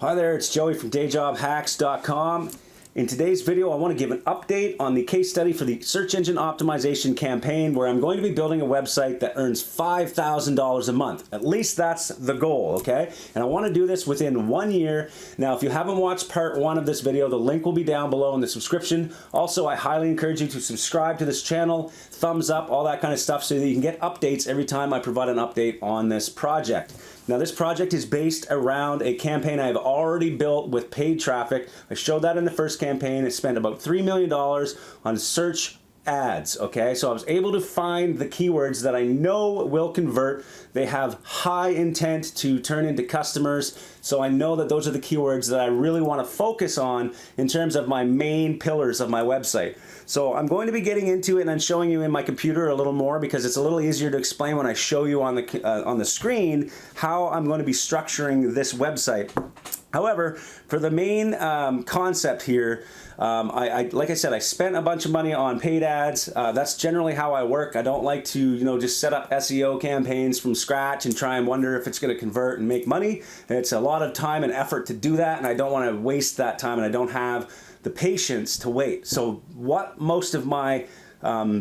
Hi there, it's Joey from DayJobHacks.com. In today's video, I want to give an update on the case study for the search engine optimization campaign where I'm going to be building a website that earns $5,000 a month. At least that's the goal, okay? And I want to do this within 1 year. Now, if you haven't watched part 1 of this video, the link will be down below in the subscription. Also, I highly encourage you to subscribe to this channel, thumbs up, all that kind of stuff so that you can get updates every time I provide an update on this project. Now, this project is based around a campaign I've already built with paid traffic. I showed that in the first campaign. I spent about $3 million on search ads, okay? So I was able to find the keywords that I know will convert. They have high intent to turn into customers. So I know that those are the keywords that I really want to focus on in terms of my main pillars of my website. So I'm going to be getting into it and showing you in my computer a little more because it's a little easier to explain when I show you on the screen how I'm going to be structuring this website. However, for the main concept here, like I said, I spent a bunch of money on paid ads. That's generally how I work. I don't like to, just set up SEO campaigns from scratch and try and wonder if it's going to convert and make money. It's a lot of time and effort to do that, and I don't want to waste that time, and I don't have the patience to wait. So what most of my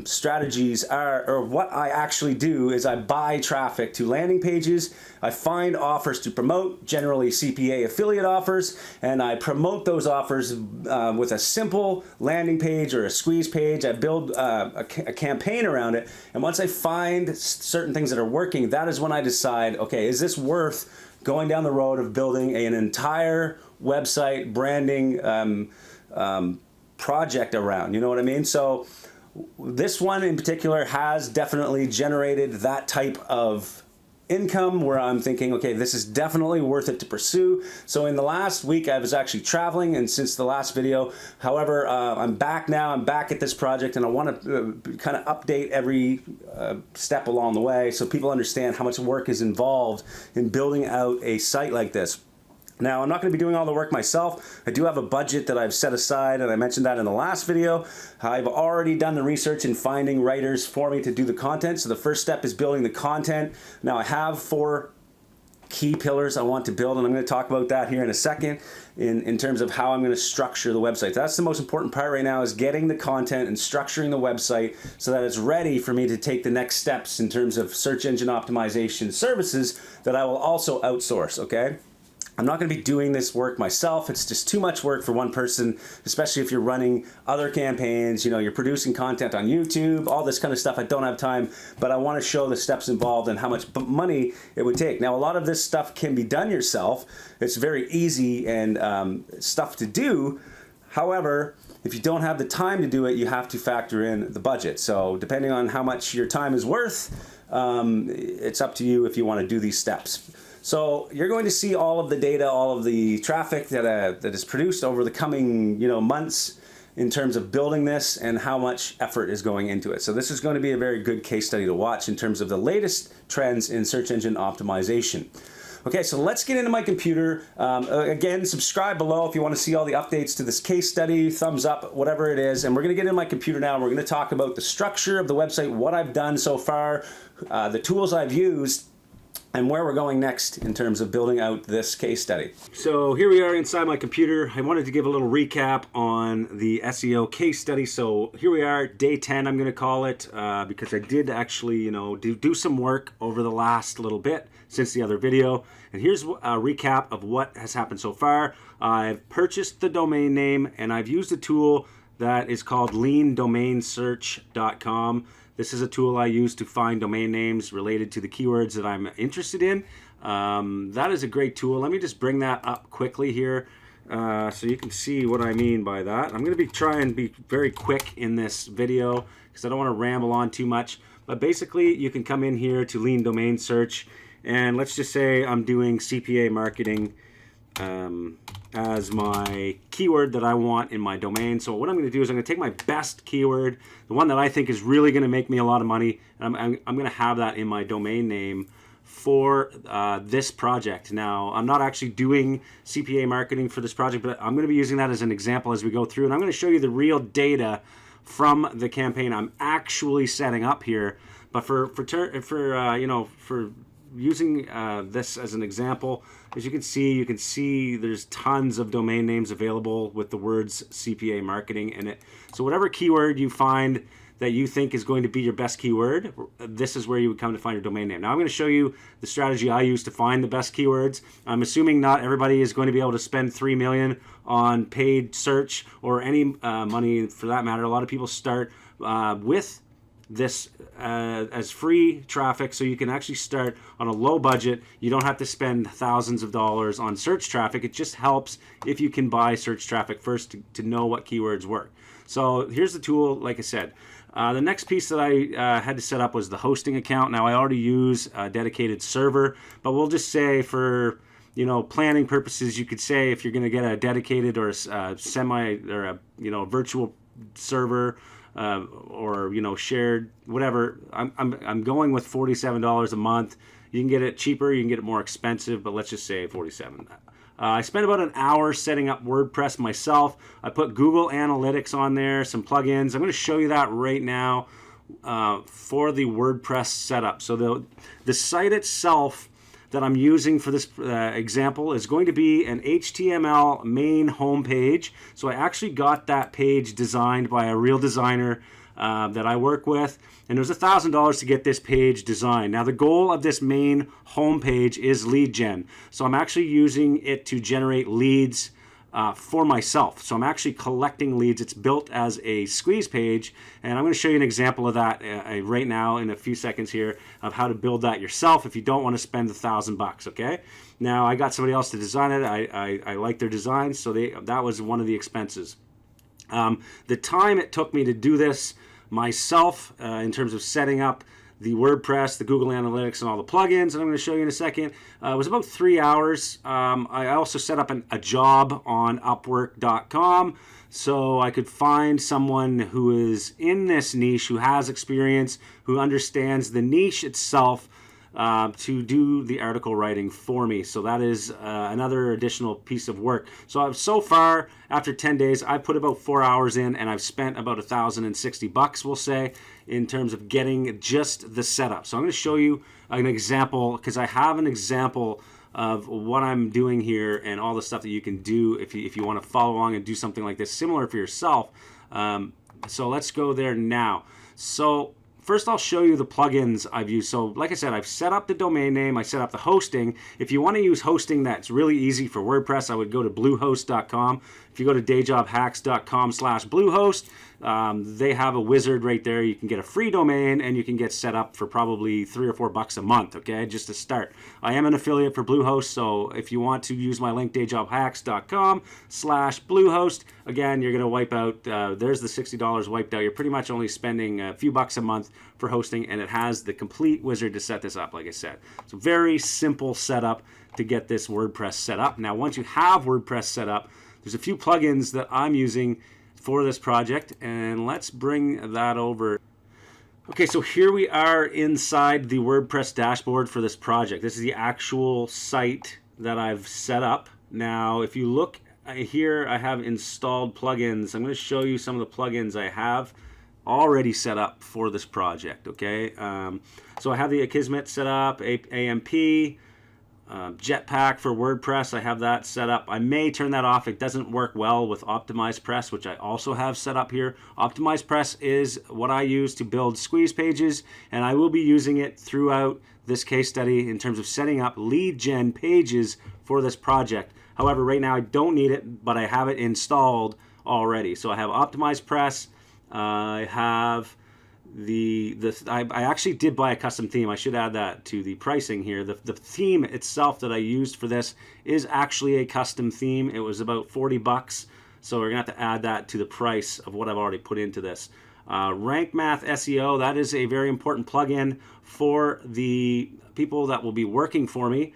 strategies are, or what I actually do, is I buy traffic to landing pages. I find offers to promote, generally CPA affiliate offers, and I promote those offers with a simple landing page or a squeeze page. I build a campaign around it, and once I find certain things that are working, that is when I decide, okay, is this worth going down the road of building an entire website branding project around, you know what I mean? So this one in particular has definitely generated that type of income where I'm thinking, okay, this is definitely worth it to pursue. So in the last week, I was actually traveling, and since the last video, however, I'm back now. I'm back at this project, and I want to kind of update every step along the way so people understand how much work is involved in building out a site like this. Now, I'm not going to be doing all the work myself. I do have a budget that I've set aside, and I mentioned that in the last video. I've already done the research in finding writers for me to do the content. So the first step is building the content. Now, I have 4 key pillars I want to build, and I'm going to talk about that here in a second in terms of how I'm going to structure the website. That's the most important part right now, is getting the content and structuring the website so that it's ready for me to take the next steps in terms of search engine optimization services that I will also outsource, okay? I'm not going to be doing this work myself. It's just too much work for one person, especially if you're running other campaigns, you're producing content on YouTube, all this kind of stuff. I don't have time, but I want to show the steps involved and how much money it would take. Now, a lot of this stuff can be done yourself. It's very easy and stuff to do. However, if you don't have the time to do it, you have to factor in the budget. So depending on how much your time is worth, it's up to you if you want to do these steps. So you're going to see all of the data, all of the traffic that is produced over the coming months in terms of building this and how much effort is going into it. So this is going to be a very good case study to watch in terms of the latest trends in search engine optimization. Okay, so let's get into my computer. Again, subscribe below if you want to see all the updates to this case study, thumbs up, whatever it is. And we're going to get into my computer now. We're going to talk about the structure of the website, what I've done so far, the tools I've used, and where we're going next in terms of building out this case study. So here we are inside my computer. I wanted to give a little recap on the SEO case study. So here we are, day 10, I'm going to call it, because I did actually, do some work over the last little bit since the other video. And here's a recap of what has happened so far. I've purchased the domain name, and I've used a tool that is called leandomainsearch.com. This is a tool I use to find domain names related to the keywords that I'm interested in. That is a great tool. Let me just bring that up quickly here so you can see what I mean by that. I'm going to try and be very quick in this video because I don't want to ramble on too much. But basically, you can come in here to Lean Domain Search, and let's just say I'm doing CPA marketing as my keyword that I want in my domain. So what I'm going to do is I'm going to take my best keyword, the one that I think is really going to make me a lot of money, and I'm going to have that in my domain name for this project. Now, I'm not actually doing CPA marketing for this project, but I'm going to be using that as an example as we go through, and I'm going to show you the real data from the campaign I'm actually setting up here. But for using this as an example. As you can see there's tons of domain names available with the words CPA marketing in it. So whatever keyword you find that you think is going to be your best keyword, this is where you would come to find your domain name. Now I'm going to show you the strategy I use to find the best keywords. I'm assuming not everybody is going to be able to spend $3 million on paid search or any money for that matter. A lot of people start with this as free traffic, so you can actually start on a low budget. You don't have to spend thousands of dollars on search traffic. It just helps if you can buy search traffic first to know what keywords work. So here's the tool, like I said. The next piece that I had to set up was the hosting account. Now I already use a dedicated server, but we'll just say for planning purposes, you could say if you're going to get a dedicated or a semi or a virtual server, or shared, whatever. I'm going with $47 a month. You can get it cheaper, you can get it more expensive, but let's just say $47. I spent about an hour setting up WordPress myself. I put Google Analytics on there, some plugins. I'm going to show you that right now for the WordPress setup. So the site itself that I'm using for this example is going to be an HTML main homepage. So I actually got that page designed by a real designer that I work with, and it was $1,000 to get this page designed. Now the goal of this main homepage is lead gen. So I'm actually using it to generate leads for myself. So I'm actually collecting leads. It's built as a squeeze page, and I'm going to show you an example of that right now in a few seconds here of how to build that yourself if you don't want to spend $1,000. Okay. Now I got somebody else to design it. I like their design, so that was one of the expenses. The time it took me to do this myself in terms of setting up the WordPress, the Google Analytics, and all the plugins, and I'm going to show you in a second. It was about 3 hours. I also set up a job on Upwork.com so I could find someone who is in this niche, who has experience, who understands the niche itself, to do the article writing for me. So that is another additional piece of work. So far, after 10 days, I put about 4 hours in, and I've spent about $1,060, we'll say, in terms of getting just the setup. So I'm going to show you an example, because I have an example of what I'm doing here and all the stuff that you can do if you want to follow along and do something like this similar for yourself. So let's go there now. So first, I'll show you the plugins I've used. So like I said, I've set up the domain name, I set up the hosting. If you want to use hosting that's really easy for WordPress, I would go to bluehost.com. If you go to dayjobhacks.com/bluehost, they have a wizard right there. You can get a free domain, and you can get set up for probably $3 or $4 a month, okay, just to start. I am an affiliate for Bluehost, so if you want to use my link, dayjobhacks.com/bluehost, again, you're going to wipe out, there's the $60 wiped out. You're pretty much only spending a few bucks a month for hosting, and it has the complete wizard to set this up, like I said. So very simple setup to get this WordPress set up. Now, once you have WordPress set up, there's a few plugins that I'm using for this project, and let's bring that over. Okay, so here we are inside the WordPress dashboard for this project. This is the actual site that I've set up. Now, if you look here, I have installed plugins. I'm going to show you some of the plugins I have already set up for this project, okay? So I have the Akismet set up, AMP, Jetpack for WordPress, I have that set up. I may turn that off. It doesn't work well with OptimizePress, which I also have set up here. OptimizePress is what I use to build squeeze pages, and I will be using it throughout this case study in terms of setting up lead gen pages for this project. However, right now I don't need it, but I have it installed already. So I have OptimizePress. I have I actually did buy a custom theme. I should add that to the pricing here. The theme itself that I used for this is actually a custom theme. It was about $40, so we're gonna have to add that to the price of what I've already put into this. Rank Math SEO, that is a very important plugin for the people that will be working for me.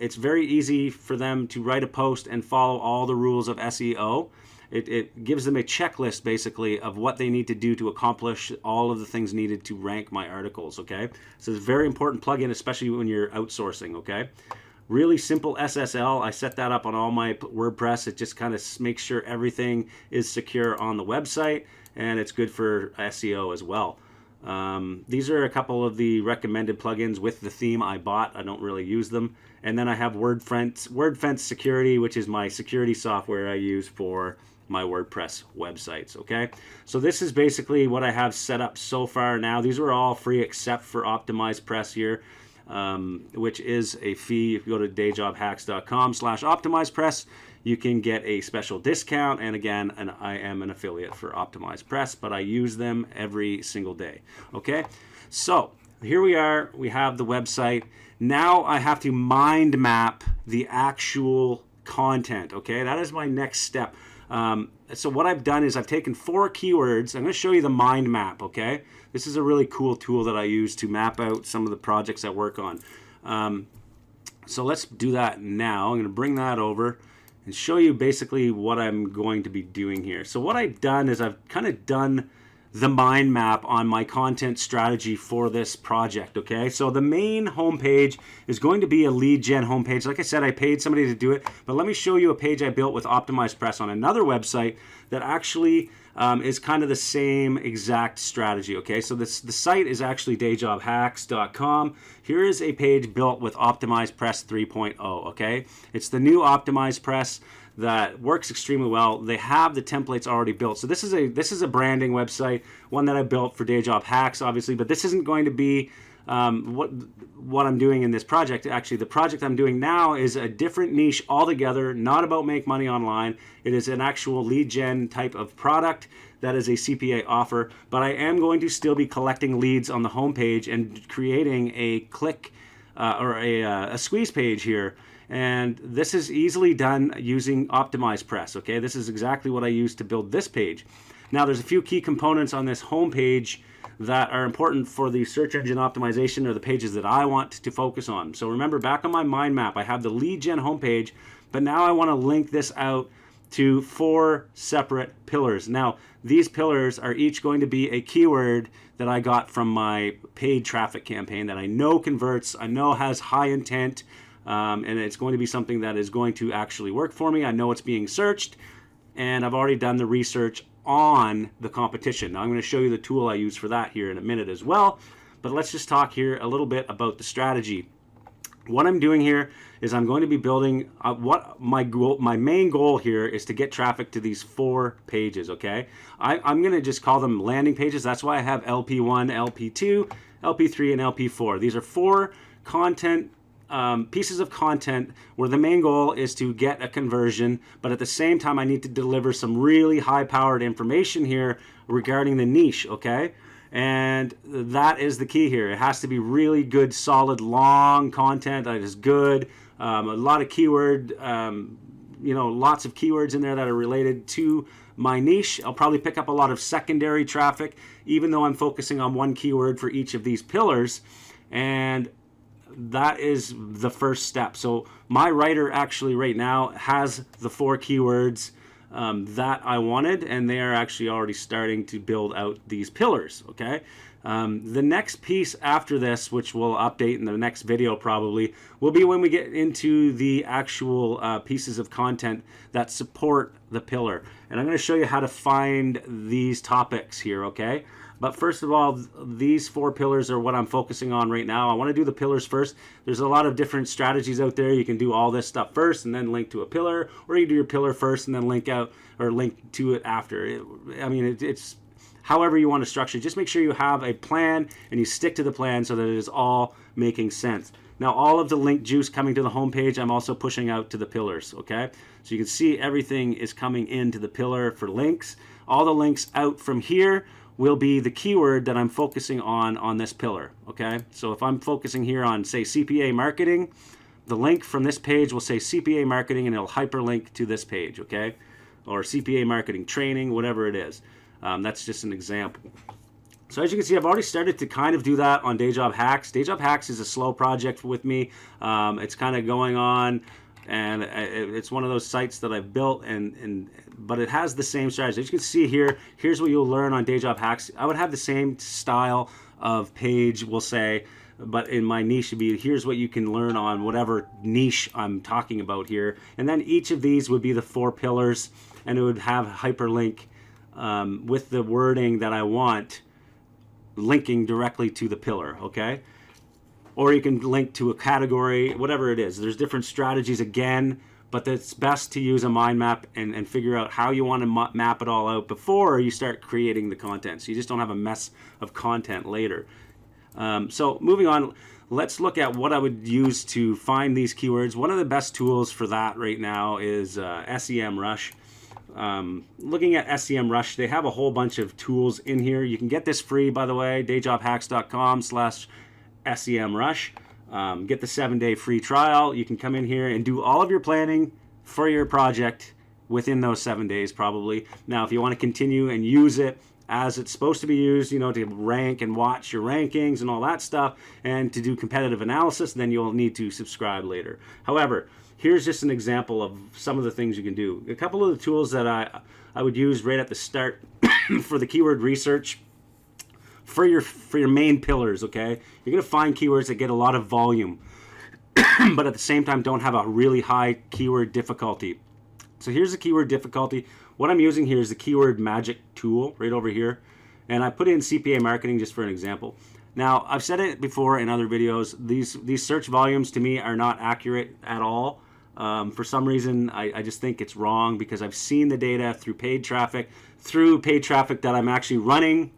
It's very easy for them to write a post and follow all the rules of SEO. It gives them a checklist, basically, of what they need to do to accomplish all of the things needed to rank my articles, okay? So it's a very important plugin, especially when you're outsourcing, okay? Really simple SSL. I set that up on all my WordPress. It just kind of makes sure everything is secure on the website, and it's good for SEO as well. These are a couple of the recommended plugins with the theme I bought. I don't really use them. And then I have WordFence Security, which is my security software I use for my WordPress websites. Okay, so this is basically what I have set up so far now. These are all free except for OptimizePress here, which is a fee. If you go to dayjobhacks.com/OptimizePress, you can get a special discount. And again, I am an affiliate for OptimizePress, but I use them every single day. Okay, so here we are. We have the website. Now I have to mind map the actual content. Okay, that is my next step. So what I've done is I've taken 4 keywords. I'm going to show you the mind map. Okay, this is a really cool tool that I use to map out some of the projects I work on. So let's do that now. I'm going to bring that over and show you basically what I'm going to be doing here. So what I've done is I've kind of done the mind map on my content strategy for this project. Okay, so the main homepage is going to be a lead gen homepage. Like I said, I paid somebody to do it, but let me show you a page I built with OptimizePress on another website that actually is kind of the same exact strategy. Okay, so the site is actually dayjobhacks.com. Here is a page built with OptimizePress 3.0. Okay, it's the new OptimizePress that works extremely well. They have the templates already built. So this is a branding website, one that I built for Day Job Hacks, obviously, but this isn't going to be what I'm doing in this project. Actually, the project I'm doing now is a different niche altogether, not about make money online. It is an actual lead gen type of product that is a CPA offer, but I am going to still be collecting leads on the homepage and creating a click or a squeeze page here. And this is easily done using OptimizePress. Okay, this is exactly what I used to build this page. Now, there's a few key components on this home page that are important for the search engine optimization, or the pages that I want to focus on. So remember, back on my mind map, I have the lead gen homepage, but now I want to link this out to 4 separate pillars. Now, these pillars are each going to be a keyword that I got from my paid traffic campaign that I know converts, I know has high intent, and it's going to be something that is going to actually work for me. I know it's being searched, and I've already done the research on the competition. Now I'm going to show you the tool I use for that here in a minute as well, but let's just talk here a little bit about the strategy. What I'm doing here is I'm going to be building what my main goal here is to get traffic to these 4 pages. Okay, I'm going to just call them landing pages. That's why I have LP1, LP2, LP3, and LP4. These are 4 content pieces of content where the main goal is to get a conversion, but at the same time I need to deliver some really high-powered information here regarding the niche. Okay, and that is the key here. It has to be really good, solid, long content that is good. A lot of keyword, lots of keywords in there that are related to my niche. I'll probably pick up a lot of secondary traffic, even though I'm focusing on one keyword for each of these pillars. And that is the first step. So my writer actually right now has the 4 keywords that I wanted, and they are actually already starting to build out these pillars. Okay, the next piece after this, which we'll update in the next video probably, will be when we get into the actual pieces of content that support the pillar. And I'm going to show you how to find these topics here. Okay, but first of all, these 4 pillars are what I'm focusing on right now. I want to do the pillars first. There's a lot of different strategies out there. You can do all this stuff first and then link to a pillar, or you do your pillar first and then link out or link to it after. It's however you want to structure. Just make sure you have a plan and you stick to the plan so that it is all making sense. Now, all of the link juice coming to the homepage, I'm also pushing out to the pillars. Okay, so you can see everything is coming into the pillar for links. All the links out from here will be the keyword that I'm focusing on this pillar. Okay, so if I'm focusing here on, say, CPA marketing, the link from this page will say CPA marketing, and it'll hyperlink to this page. Okay, or CPA marketing training, whatever it is. That's just an example. So as you can see, I've already started to kind of do that on Day Job Hacks. Day Job Hacks is a slow project with me. It's kind of going on, and it's one of those sites that I've built, but it has the same strategy. As you can see here, here's what you'll learn on Day Job Hacks. I would have the same style of page, we'll say, but in my niche would be, here's what you can learn on whatever niche I'm talking about here. And then each of these would be the 4 pillars, and it would have hyperlink with the wording that I want linking directly to the pillar, okay? Or you can link to a category, whatever it is. There's different strategies again, but it's best to use a mind map and figure out how you want to map it all out before you start creating the content, so you just don't have a mess of content later. So moving on, let's look at what I would use to find these keywords. One of the best tools for that right now is SEMrush. Looking at SEMrush, they have a whole bunch of tools in here. You can get this free, by the way, dayjobhacks.com/SEMrush. Get the 7-day free trial. You can come in here and do all of your planning for your project within those 7 days probably. Now, if you want to continue and use it as it's supposed to be used, you know, to rank and watch your rankings and all that stuff, and to do competitive analysis, then you'll need to subscribe later. However, here's just an example of some of the things you can do. A couple of the tools that I would use right at the start for the keyword research for your main pillars, okay? You're gonna find keywords that get a lot of volume, but at the same time don't have a really high keyword difficulty. So here's the keyword difficulty. What I'm using here is the keyword magic tool right over here, and I put in CPA marketing just for an example. Now, I've said it before in other videos, these search volumes to me are not accurate at all. For some reason, I just think it's wrong, because I've seen the data through paid traffic that I'm actually running,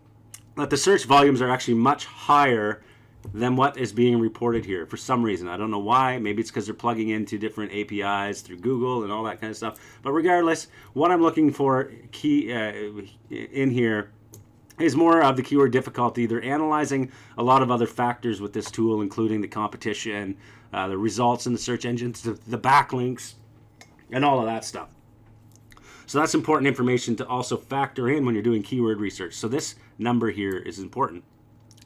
that the search volumes are actually much higher than what is being reported here for some reason. I don't know why. Maybe it's because they're plugging into different APIs through Google and all that kind of stuff. But regardless, what I'm looking for in here is more of the keyword difficulty. They're analyzing a lot of other factors with this tool, including the competition, the results in the search engines, the backlinks, and all of that stuff. So that's important information to also factor in when you're doing keyword research. So this number here is important.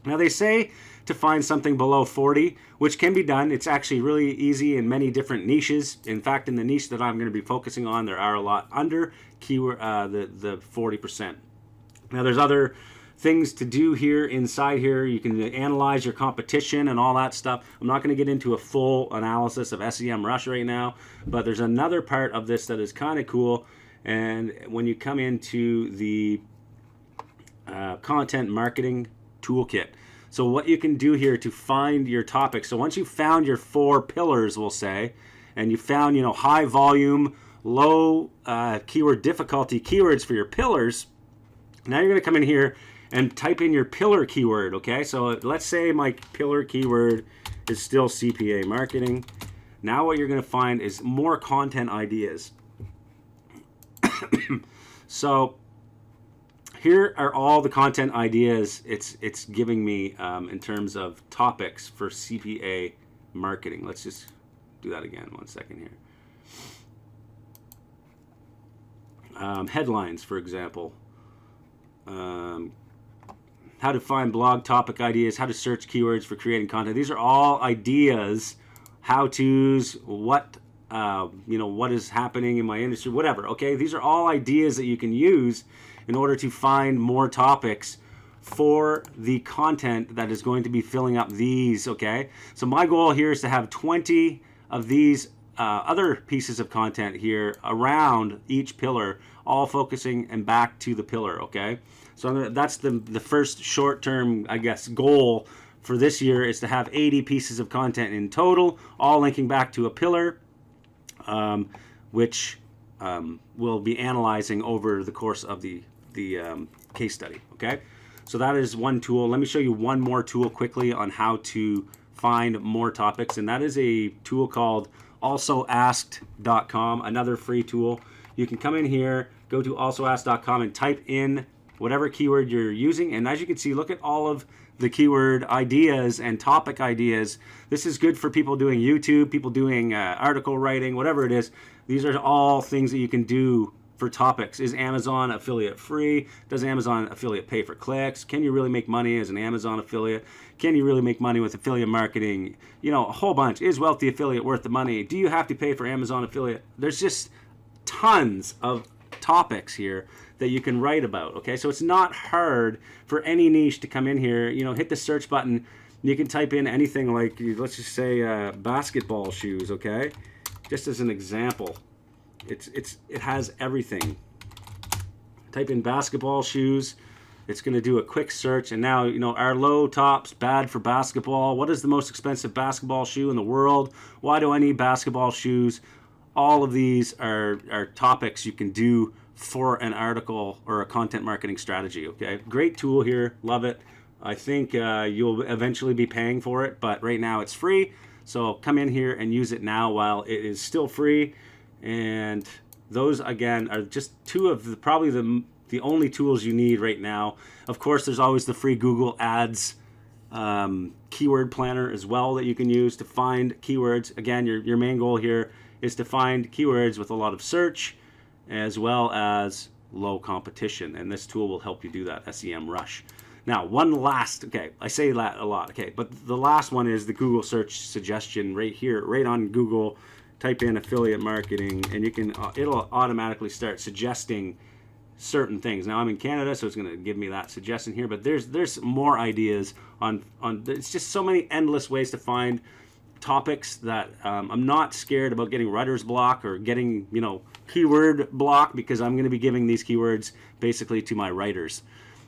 Now, they say to find something below 40, which can be done. It's actually really easy in many different niches. In fact, in the niche that I'm going to be focusing on, there are a lot under keyword the 40%. Now, there's other things to do here inside here. You can analyze your competition and all that stuff. I'm not going to get into a full analysis of SEMrush right now, but there's another part of this that is kind of cool. And when you come into the content marketing toolkit, so what you can do here to find your topic. So once you've found your 4 pillars, we'll say, and you found, you know, high volume, low keyword difficulty keywords for your pillars, now you're going to come in here and type in your pillar keyword, okay? So let's say my pillar keyword is still CPA marketing. Now what you're going to find is more content ideas. So here are all the content ideas it's giving me in terms of topics for CPA marketing. Let's just do that again. 1 second here. Headlines, for example. How to find blog topic ideas, how to search keywords for creating content. These are all ideas, how-tos, what is happening in my industry, whatever, okay? These are all ideas that you can use in order to find more topics for the content that is going to be filling up these, okay? So my goal here is to have 20 of these other pieces of content here around each pillar, all focusing and back to the pillar, okay? So that's the first short-term, I guess, goal for this year, is to have 80 pieces of content in total, all linking back to a pillar, which we'll be analyzing over the course of the case study, okay? So that is one tool. Let me show you one more tool quickly on how to find more topics, and that is a tool called alsoasked.com, another free tool. You can come in here, go to alsoasked.com and type in whatever keyword you're using, and as you can see, look at all of the keyword ideas and topic ideas. This is good for people doing YouTube, people doing article writing, whatever it is. These are all things that you can do for topics. Is Amazon affiliate free? Does Amazon affiliate pay for clicks? Can you really make money as an Amazon affiliate? Can you really make money with affiliate marketing? You know, a whole bunch. Is wealthy affiliate worth the money? Do you have to pay for Amazon affiliate? There's just tons of topics here that you can write about, okay? So it's not hard for any niche to come in here, you know, hit the search button. You can type in anything like, let's just say basketball shoes, okay? Just as an example. It has everything. Type in basketball shoes, It's going to do a quick search, and now, you know, our low tops, bad for basketball. What is the most expensive basketball shoe in the world? Why do I need basketball shoes? All of these are topics you can do for an article or a content marketing strategy, okay? Great tool here, love it. I think you'll eventually be paying for it, but right now it's free. So come in here and use it now while it is still free. And those, again, are just two of the, probably the only tools you need right now. Of course, there's always the free Google Ads keyword planner as well that you can use to find keywords. Again, your main goal here is to find keywords with a lot of search as well as low competition. And this tool will help you do that, SEMrush. Now, one last, okay, I say that a lot, okay, but the last one is the Google search suggestion right here, right on Google. Type in affiliate marketing, and you can, it'll automatically start suggesting certain things. Now I'm in Canada, so it's going to give me that suggestion here, but there's more ideas on it's just so many endless ways to find topics that I'm not scared about getting writer's block or getting, you know, keyword block, because I'm going to be giving these keywords basically to my writers.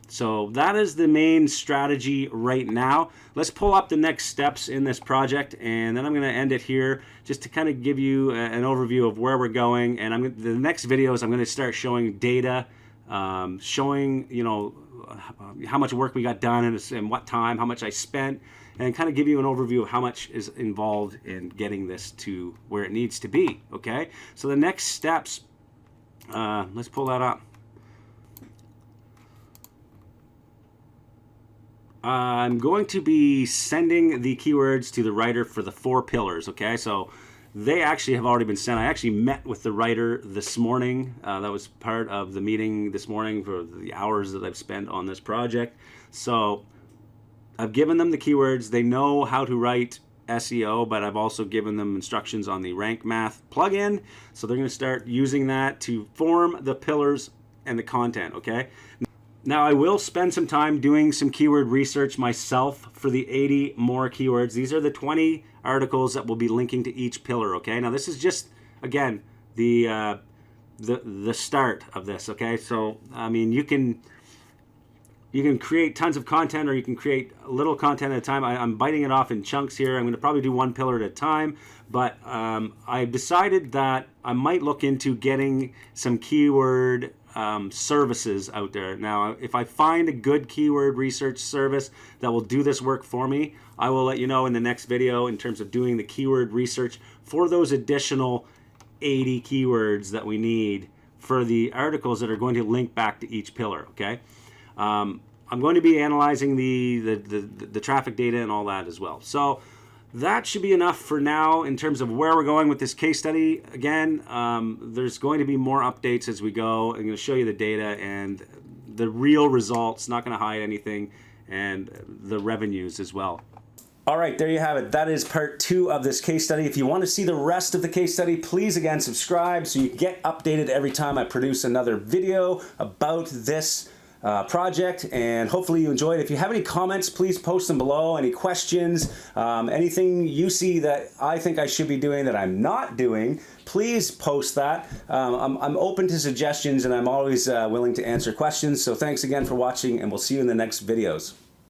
So that is the main strategy right now. Let's pull up the next steps in this project, and then I'm going to end it here just to kind of give you an overview of where we're going. And the next videos, I'm going to start showing data, showing, you know, how much work we got done and what time, how much I spent, and kind of give you an overview of how much is involved in getting this to where it needs to be. Okay, so the next steps, let's pull that up. I'm going to be sending the keywords to the writer for the 4 pillars, okay? So they actually have already been sent. I actually met with the writer this morning. That was part of the meeting this morning for the hours that I've spent on this project. So I've given them the keywords. They know how to write SEO, but I've also given them instructions on the Rank Math plugin. So they're going to start using that to form the pillars and the content, okay? Now, I will spend some time doing some keyword research myself for the 80 more keywords. These are the 20 articles that will be linking to each pillar, okay? Now, this is just, again, the start of this, okay? So, I mean, you can create tons of content, or you can create a little content at a time. I'm biting it off in chunks here. I'm going to probably do 1 pillar at a time, but I've decided that I might look into getting some keyword services out there. Now, if I find a good keyword research service that will do this work for me, I will let you know in the next video in terms of doing the keyword research for those additional 80 keywords that we need for the articles that are going to link back to each pillar, okay? I'm going to be analyzing the traffic data and all that as well. So that should be enough for now in terms of where we're going with this case study. Again, there's going to be more updates as we go. I'm going to show you the data and the real results, not going to hide anything, and the revenues as well. All right, there you have it. That is part 2 of this case study. If you want to see the rest of the case study, please again subscribe so you get updated every time I produce another video about this project, and hopefully you enjoyed. If you have any comments, please post them below. Any questions, anything you see that I think I should be doing that I'm not doing, please post that. I'm open to suggestions, and I'm always willing to answer questions. So thanks again for watching, and we'll see you in the next videos.